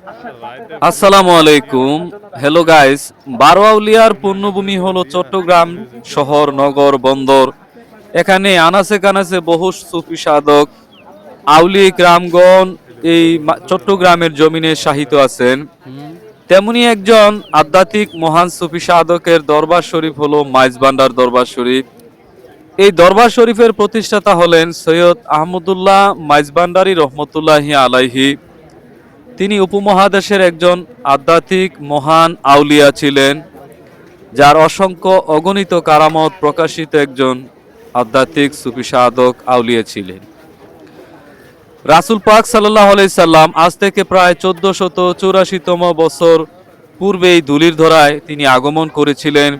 আসসালামু আলাইকুম। Hello guys. বারোয়াউলিয়ার পূর্ণভূমি হলো চট্টগ্রাম শহর, নগর, বন্দর। এখানে আনাচে কানাচে বহু সুফি সাধক, আউলি গ্রামগণ এই চট্টগ্রামের জমিনে শাহিত আছেন। তেমনি একজন আধ্যাত্মিক মহান সুফি সাধকের দরবার শরীফ হলো মাইজভান্ডার দরবার শরীফ। এই দরবার শরীফের প্রতিষ্ঠাতা হলেন সৈয়দ আহমদুল্লাহ মাইজভান্ডারী রহমতুল্লাহি আলাইহি। তিনি উপমহাদেশের একজন আধ্যাত্মিক মহান আউলিয়া ছিলেন, যার অসংখ্য অগণিত কারামত প্রকাশিত একজন আধ্যাত্মিক সুফি সাধক আউলিয়া ছিলেন। রাসূল পাক সাল্লাল্লাহু আলাইহি সাল্লাম আজ থেকে প্রায় 1484তম বছর পূর্বে এই ধুলির ধরায় তিনি আগমন করেছিলেন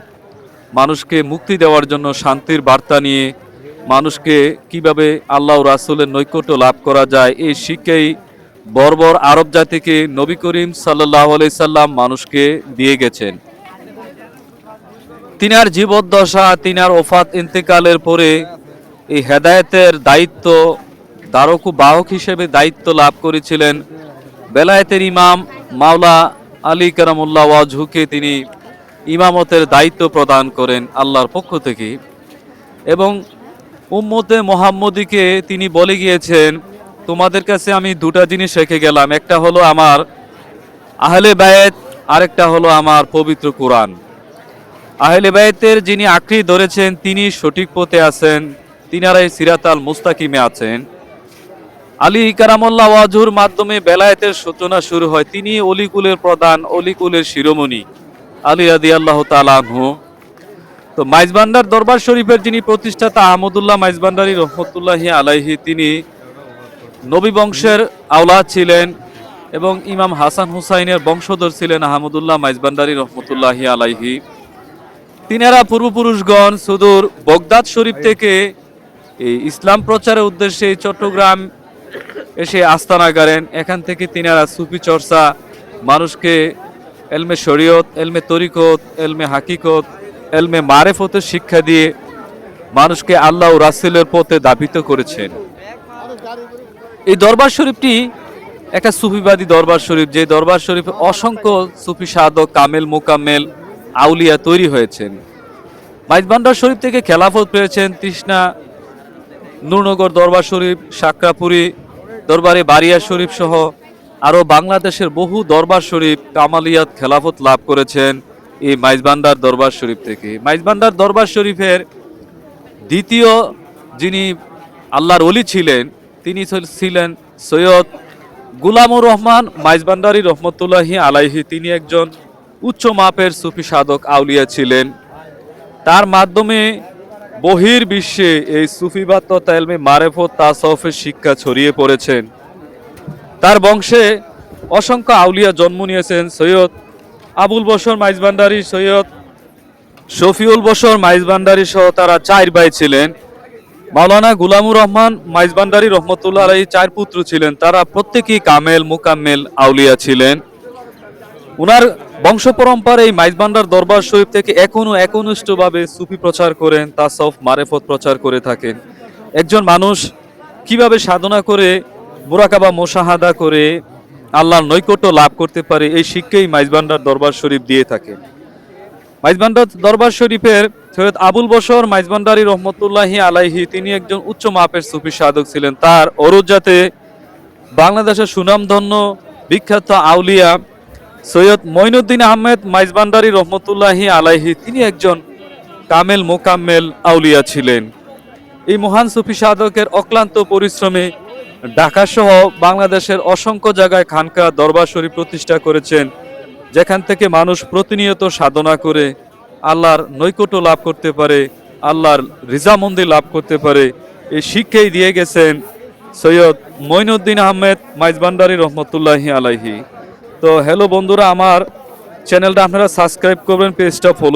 মানুষকে মুক্তি দেওয়ার জন্য, শান্তির বার্তা নিয়ে। মানুষকে কিভাবে আল্লাহ ও রাসূলের নৈকট্য লাভ করা যায় এই শিক্ষাই বর্বর আরব জাতিকে নবী করিম সাল্লাল্লাহু আলাইহি সাল্লাম মানুষকে দিয়ে গেছেন। তিনার জীবদ্দশা, তিনার ওফাত ইন্তেকালের পরে এই হেদায়েতের দায়িত্ব ধারক ও বাহক হিসেবে দায়িত্ব লাভ করেছিলেন বেলায়েতের ইমাম মাওলা আলী কারামুল্লাহ ওয়াজহুকে। তিনি ইমামতের দায়িত্ব প্রদান করেন আল্লাহর পক্ষ থেকে, এবং উম্মতে মুহাম্মদীকে তিনি বলে গিয়েছেন, তোমাদের কাছে আমি দুটা জিনিস রেখে গেলাম, একটা হলো আমার আহলে বায়েত, আরেকটা হলো আমার পবিত্র কোরআন। আহলে বায়েতের যিনি আঁকড়ি ধরেছেন তিনি সঠিক পথে আছেন, তিনারাই সিরাতাল মুস্তাকিমে আছেন। আলী কারামুল্লাহ ওয়াজহুর মাধ্যমে বেলায়েতের সূচনা শুরু হয়। তিনি অলিকুলের প্রধান, অলিকুলের শিরোমণি আলী রাদিয়াল্লাহু তাআলা আনহু। তো মাইজভান্ডার দরবার শরীফের যিনি প্রতিষ্ঠাতা আহমদুল্লাহ মাইজভান্ডারী রহমতুল্লাহি আলাইহি, তিনি নবী বংশের আওলাদ ছিলেন এবং ইমাম হাসান হুসাইনের বংশধর ছিলেন আহমদুল্লাহ মাইজভান্ডারী রহমতুল্লাহি আলাইহি। তিনারা পূর্বপুরুষগণ সুদূর বগদাদ শরীফ থেকে এই ইসলাম প্রচারের উদ্দেশ্যে চট্টগ্রাম এসে আস্তানা গাড়েন। এখান থেকে তিনারা সুফি চর্চা, মানুষকে এলমে শরীয়ত, এলমে তরিকত, এলমে হাকিকত, এলমে মারেফতের শিক্ষা দিয়ে মানুষকে আল্লাহ ও রাসূলের পথে ধাবিত করেছেন। এই দরবার শরীফটি একটা সুফিবাদী দরবার শরীফ, যে দরবার শরীফে অসংখ্য সুফি সাধক, কামেল, মোকাম্মেল, আউলিয়া তৈরি হয়েছেন। মাইজভান্ডার শরীফ থেকে খেলাফত পেয়েছেন তৃষ্ণা, নূরনগর দরবার শরীফ, সাকরাপুরি দরবারে বারিয়া শরীফ সহ আরও বাংলাদেশের বহু দরবার শরীফ কামালিয়াত খেলাফত লাভ করেছেন এই মাইজভান্ডার দরবার শরীফ থেকে। মাইজভান্ডার দরবার শরীফের দ্বিতীয় যিনি আল্লাহর ওলি ছিলেন তিনি ছিলেন সৈয়দ গুলামুর রহমান মাইজভান্ডারী রহমতুল্লাহি আলাইহি। তিনি একজন উচ্চ মাপের সুফি সাধক আউলিয়া ছিলেন। তার মাধ্যমে বহির বিশ্বে এই সুফিবাদ তথা ইলমে মারেফত, তাসাউফের শিক্ষা ছড়িয়ে পড়েছেন। তার বংশে অসংখ্য আউলিয়া জন্ম নিয়েছেন। সৈয়দ আবুল বশর মাইজভান্ডারী, সৈয়দ শফিউল বশর মাইজভান্ডারী সহ তারা 4 ভাই ছিলেন। মাওলানা গুলামুর রহমান মাইজভান্ডারী রহমতুল্লাহ আলাইহি 4 পুত্র ছিলেন। তারা প্রত্যেকেই কামেল, মুকাম্মেল আউলিয়া ছিলেন। উনার বংশ পরম্পরা এই মাইজভান্ডার দরবার শরীফ থেকে এখনো একনিষ্ঠভাবে সুফি প্রচার করেন, তাসাউফ মারেফত প্রচার করে থাকেন। একজন মানুষ কিভাবে সাধনা করে, মুরাকাবা মুশাহাদা করে আল্লাহর নৈকট্য লাভ করতে পারে, এই শিক্ষাই মাইজভান্ডার দরবার শরীফ দিয়ে থাকে। মাইজভান্ডার দরবার শরীফের সৈয়দ আবুল বশর মাইজভান্ডারী রহমতুল্লাহি আলাইহি, তিনি একজন উচ্চ মাপের সুফি সাধক ছিলেন। তার ওরজাতে বাংলাদেশের সুনামধন্য বিখ্যাত আউলিয়া সৈয়দ মঈনুদ্দিন আহমেদ মাইজভান্ডারী রহমতুল্লাহি আলাইহি, তিনি একজন কামেল, মোকাম্মেল আউলিয়া ছিলেন। এই মহান সুফি সাধকের অক্লান্ত পরিশ্রমে ঢাকা সহ বাংলাদেশের অসংখ্য জায়গায় খানকা, দরবার শরীফ প্রতিষ্ঠা করেছেন, যেখান থেকে মানুষ প্রতিনিয়ত সাধনা করে আল্লাহর নৈকট্য লাভ করতে পারে, আল্লাহর রিজামন্দি লাভ করতে পারে। এই শিক্ষাই দিয়ে গেছেন সৈয়দ মঈনুদ্দিন আহমেদ মাইজভান্ডারী রহমতুল্লাহি আলাইহি। তো হ্যালো বন্ধুরা, আমার চ্যানেলটা আপনারা সাবস্ক্রাইব করবেন, পেজটা ফলো